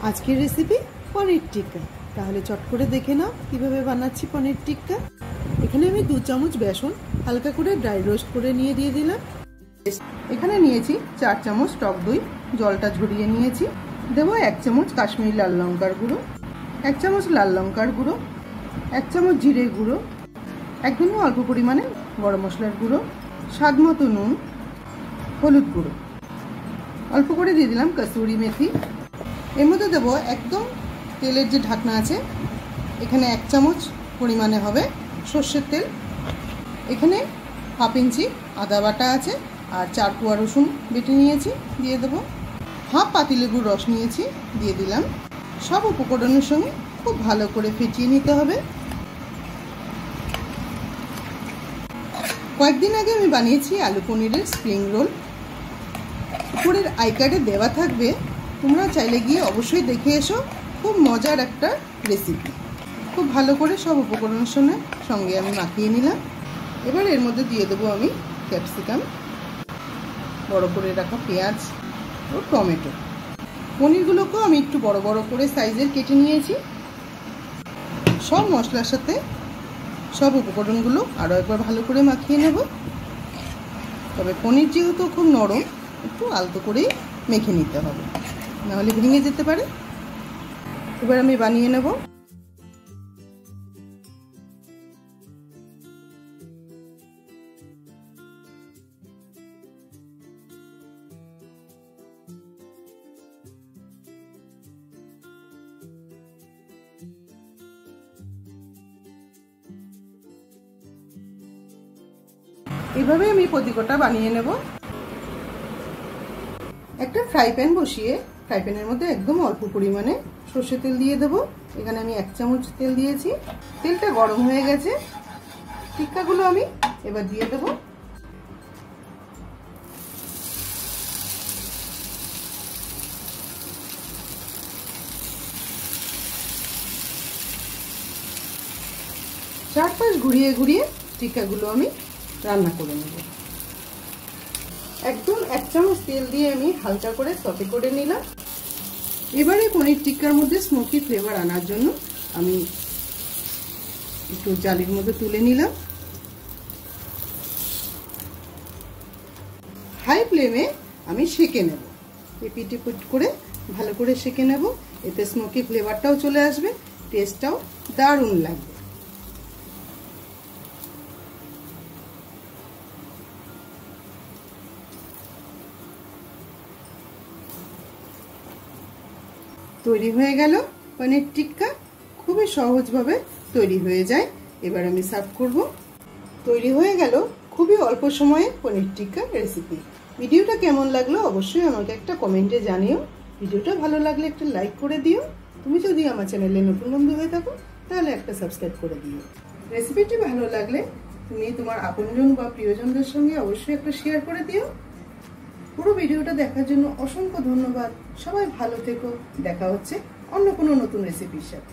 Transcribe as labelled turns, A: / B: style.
A: আজকের রেসিপি পনির টিক্কা। তাহলে চট করে দেখে নাও কিভাবে বানাচ্ছি পনির টিক্কা। এখানে আমি 2 চামচ বেসন হালকা করে ড্রাই রোস্ট করে দিয়ে দিলাম। এখানে নিয়েছি 4 চামচ টক দই, জলটা ঝরিয়ে নিয়েছি। দেবো 1 চামচ কাশ্মীরি লাল লঙ্কার গুঁড়ো, 1 চামচ লাল লঙ্কার গুঁড়ো, 1 চামচ জিরে গুঁড়ো, একদমই অল্প পরিমাণে গরম মশলার গুঁড়ো, স্বাদ মতো নুন, হলুদ গুঁড়ো, অল্প করে দিয়ে দিলাম কসুরি মেথি। এর মধ্যে দেবো একদম তেলের যে ঢাকনা আছে, এখানে 1 চামচ পরিমাণে হবে সর্ষের তেল। এখানে হাফ ইঞ্চি আদা বাটা আছে আর 4 কোয়া রসুন বেটে নিয়েছি, দিয়ে দেবো। হাফ পাতিলেবুর রস নিয়েছি, দিয়ে দিলাম। সব উপকরণের সঙ্গে খুব ভালো করে ফেটিয়ে নিতে হবে। কয়েকদিন আগে আমি বানিয়েছি আলু পনিরের স্প্রিং রোল, উপরের আই কার্ডে দেওয়া থাকবে, তোমরা চাইলে গিয়ে অবশ্যই দেখে এসো। খুব মজার একটা রেসিপি। খুব ভালো করে সব উপকরণের সঙ্গে আমি মাখিয়ে নিলাম। এবার এর মধ্যে দিয়ে দেবো আমি ক্যাপসিকাম, বড় করে রাখা পেঁয়াজ ও টমেটো। পনিরগুলোকেও আমি একটু বড় বড় করে সাইজের কেটে নিয়েছি। সব মশলার সাথে সব উপকরণগুলো আরও একবার ভালো করে মাখিয়ে নেব। তবে পনির যেহেতু খুব নরম, একটু আলতো করেই মেখে নিতে হবে, নাহলে ভেঙে যেতে পারে। এবার আমি বানিয়ে নেব। এইভাবে আমি প্রতিটা বানিয়ে নেব। একটা ফ্রাই প্যান বসিয়ে ফ্রাই প্যানের মধ্যে একদম অল্প পরিমাণে সর্ষের তেল দিয়ে দেবো। এখানে আমি 1 চামচ তেল দিয়েছি। তেলটা গরম হয়ে গেছে, টিক্কাগুলো আমি এবার দিয়ে দেবো। চারপাশ ঘুরিয়ে ঘুরিয়ে টিক্কাগুলো আমি রান্না করে নেব। একদম 1 চামচ তেল দিয়ে আমি হালকা করে সতে করে নিলাম। এবারে পনির টিক্কার মধ্যে স্মোকি ফ্লেভার আনার জন্য আমি একটু জালির মধ্যে তুলে নিলাম। হাই ফ্লেমে আমি সেঁকে নেব, এপিট এপিট করে ভালো করে সেঁকে নেব। এতে স্মোকি ফ্লেভারটাও চলে আসবে, টেস্টটাও দারুণ লাগবে। তৈরি হয়ে গেল পনির টিক্কা। খুবই সহজভাবে তৈরি হয়ে যায়। এবার আমি সার্ভ করব। তৈরি হয়ে গেল খুবই অল্প সময়ে পনির টিক্কা রেসিপি। ভিডিওটা কেমন লাগলো অবশ্যই আমাকে একটা কমেন্টে জানিও। ভিডিওটা ভালো লাগলে একটা লাইক করে দিও। তুমি যদি আমার চ্যানেলে নতুন বন্ধু হয়ে থাকো তাহলে একটা সাবস্ক্রাইব করে দিও। রেসিপিটি ভালো লাগলে তুমি তোমার আপনজন বা প্রিয়জনদের সঙ্গে অবশ্যই একটা শেয়ার করে দিও। পুরো ভিডিওটা দেখার জন্য অসংখ্য ধন্যবাদ। সবাই ভালো থেকো। দেখা হচ্ছে অন্য কোনো নতুন রেসিপির সাথে।